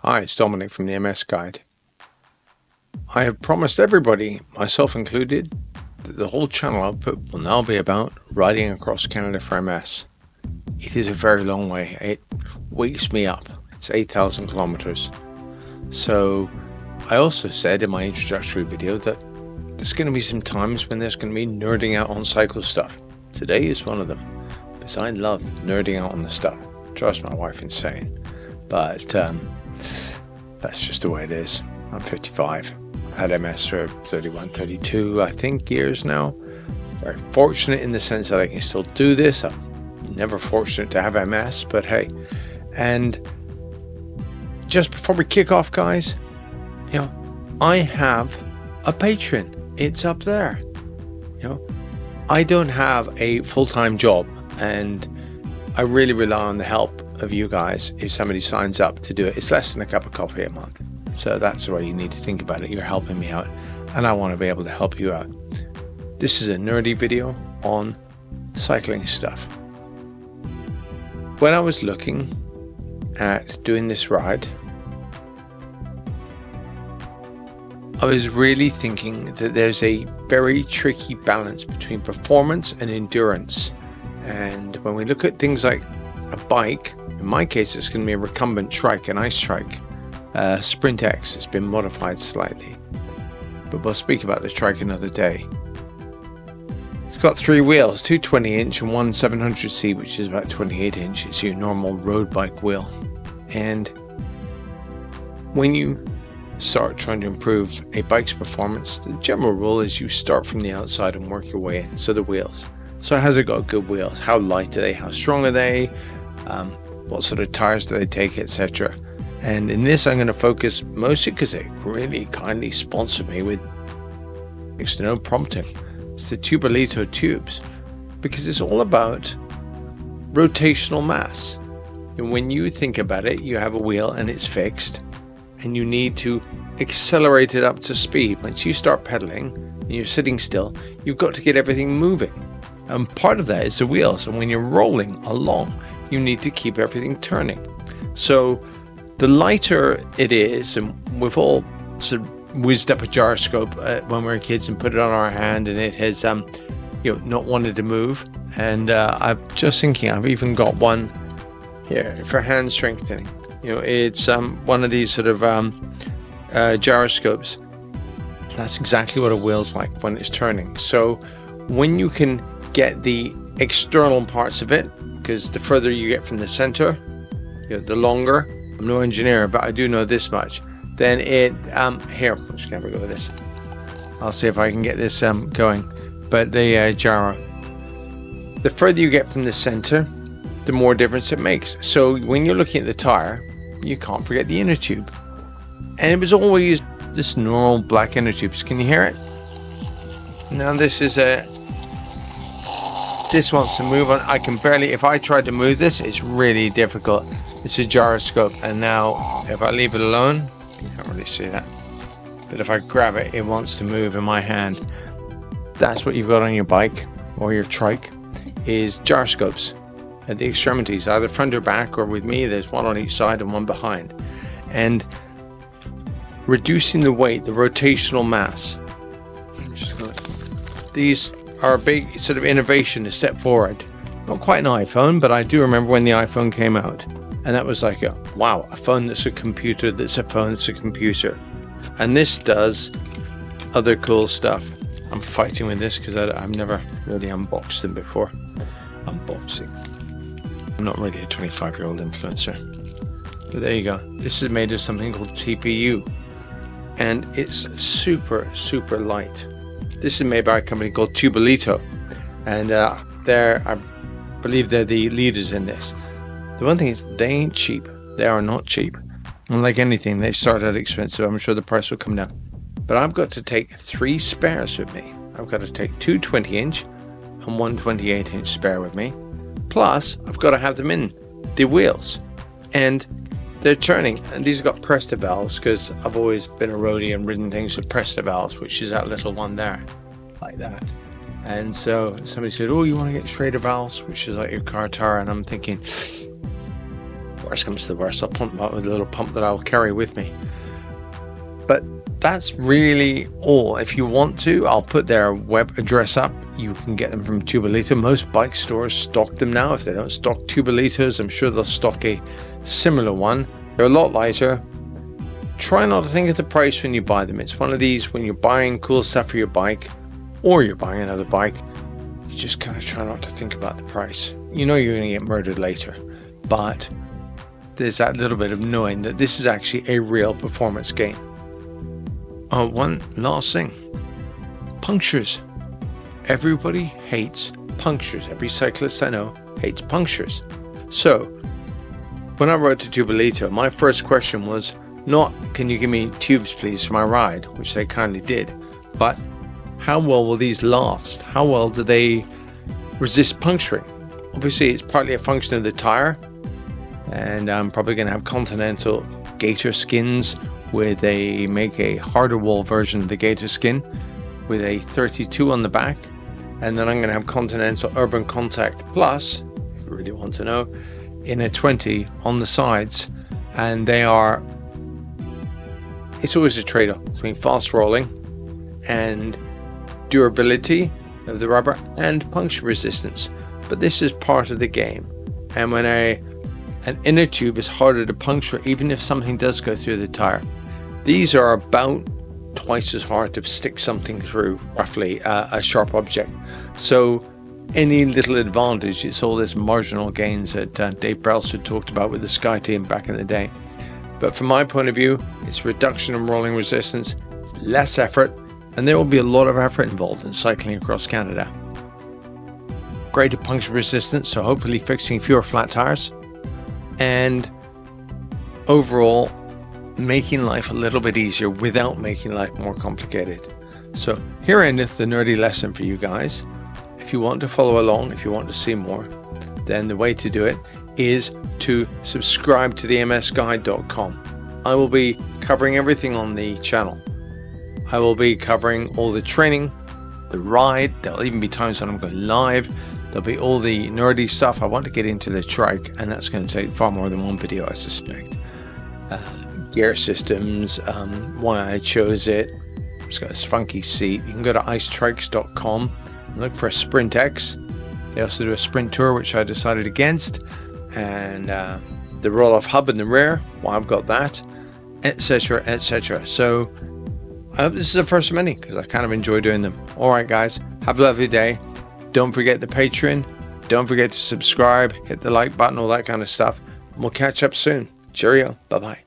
Hi, it's Dominic from the MS Guide. I have promised everybody, myself included, that the whole channel output will now be about riding across Canada for MS. It is a very long way. It wakes me up. It's 8,000 kilometers. So I also said in my introductory video that there's going to be some times when there's going to be nerding out on cycle stuff. Today is one of them, because I love nerding out on the stuff. It drives my wife insane. But that's just the way it is. I'm 55. I've had MS for 31, 32, I think, years now. Very fortunate in the sense that I can still do this. I'm never fortunate to have MS, but hey. And just before we kick off, guys, I have a Patreon. It's up there. I don't have a full-time job, and I really rely on the help of you guys if somebody signs up to do it. It's less than a cup of coffee a month. So that's the way you need to think about it. You're helping me out, and I want to be able to help you out. This is a nerdy video on cycling stuff. When I was looking at doing this ride, I was really thinking that there's a very tricky balance between performance and endurance. And when we look at things like a bike, in my case it's going to be a recumbent trike, an ice trike. Sprint X has been modified slightly, but we'll speak about this trike another day. It's got 3 wheels, 2 20-inch and one 700C, which is about 28-inch. It's your normal road bike wheel. And when you start trying to improve a bike's performance, the general rule is you start from the outside and work your way in. So the wheels. So has it got good wheels? How light are they? How strong are they? What sort of tires do they take, etc. And in this I'm going to focus mostly because they really kindly sponsored me with next to no prompting. It's the Tubolito tubes, because it's all about rotational mass. And when you think about it, you have a wheel and it's fixed, and you need to accelerate it up to speed. Once you start pedaling and you're sitting still, you've got to get everything moving. And part of that is the wheels. And when you're rolling along, you need to keep everything turning. So the lighter it is, and we've all sort of whizzed up a gyroscope when we were kids and put it on our hand, and it has not wanted to move. And I'm just thinking, I've even got one here for hand strengthening. It's one of these sort of gyroscopes. That's exactly what a wheel's like when it's turning. So when you can get the external parts of it, because the further you get from the center, the longer. I'm no engineer, but I do know this much. Then it here, I'm just gonna go with this. I'll see if I can get this going. But the gyro, the further you get from the center, the more difference it makes. So when you're looking at the tire, you can't forget the inner tube. And it was always this normal black inner tubes. Can you hear it? Now this is this wants to move on. I can barely, if I try to move this, it's really difficult. It's a gyroscope, and now if I leave it alone, you can't really see that, but if I grab it, it wants to move in my hand. That's what you've got on your bike or your trike, is gyroscopes at the extremities, either front or back, or with me there's one on each side and one behind. And reducing the weight, the rotational mass, these are a big sort of innovation, a step forward. Not quite an iPhone, but I do remember when the iPhone came out, and that was like wow, a phone that's a computer that's a phone that's a computer. And this does other cool stuff. I'm fighting with this because I've never really unboxed them before. Unboxing. I'm not really a 25-year-old influencer. But there you go. This is made of something called TPU. And it's super, super light. This is made by a company called Tubolito. And I believe they're the leaders in this. The one thing is, they ain't cheap. They are not cheap. And like anything, they start out expensive. I'm sure the price will come down. But I've got to take 3 spares with me. I've got to take 2 20-inch and 1 28-inch spare with me. Plus, I've got to have them in the wheels. And they're turning. And these have got Presta valves, because I've always been a roadie and ridden things with Presta valves, which is that little one there. Like that. And so somebody said, oh, you want to get Schrader valves, which is like your car tire. And I'm thinking, Worst comes to the worst, I'll pump them out with a little pump that I'll carry with me. But that's really all. If you want to, I'll put their web address up. You can get them from Tubolito. Most bike stores stock them now. If they don't stock Tubolitos, I'm sure they'll stock a similar one. They're a lot lighter. Try not to think of the price when you buy them. It's one of these, when you're buying cool stuff for your bike or you're buying another bike, you just kind of try not to think about the price. You know you're going to get murdered later, but there's that little bit of knowing that this is actually a real performance gain. One last thing, punctures. Everybody hates punctures. Every cyclist I know hates punctures. So when I wrote to Tubolito, my first question was not, can you give me tubes please for my ride, which they kindly did, but how well will these last? How well do they resist puncturing? Obviously it's partly a function of the tire, and I'm probably going to have Continental Gator skins where they make a harder wall version of the Gator skin with a 32 on the back, and then I'm going to have Continental Urban Contact Plus, if you really want to know, in a 20 on the sides. And they are, it's always a trade-off between fast rolling and durability of the rubber and puncture resistance, but this is part of the game. And when an inner tube is harder to puncture, even if something does go through the tire, these are about twice as hard to stick something through, roughly, a sharp object. So any little advantage, it's all this marginal gains that Dave Brailsford talked about with the Sky Team back in the day. But from my point of view, it's reduction in rolling resistance, less effort, and there will be a lot of effort involved in cycling across Canada. Greater puncture resistance, so hopefully fixing fewer flat tires, and overall making life a little bit easier without making life more complicated. So here endeth the nerdy lesson for you guys. If you want to follow along, if you want to see more, then the way to do it is to subscribe to the msguide.com. I will be covering everything on the channel. I will be covering all the training, the ride. There'll even be times when I'm going live. There'll be all the nerdy stuff. I want to get into the trike, and that's going to take far more than one video, I suspect. Gear systems, why I chose it. It's got this funky seat. You can go to icetrikes.com and look for a Sprint X. They also do a Sprint Tour, which I decided against, and the roll-off hub in the rear, well, I've got that, etc, etc. So I hope this is the first of many, because I kind of enjoy doing them. Alright guys, have a lovely day. Don't forget the Patreon. Don't forget to subscribe, hit the like button, all that kind of stuff. And we'll catch up soon. Cheerio. Bye-bye.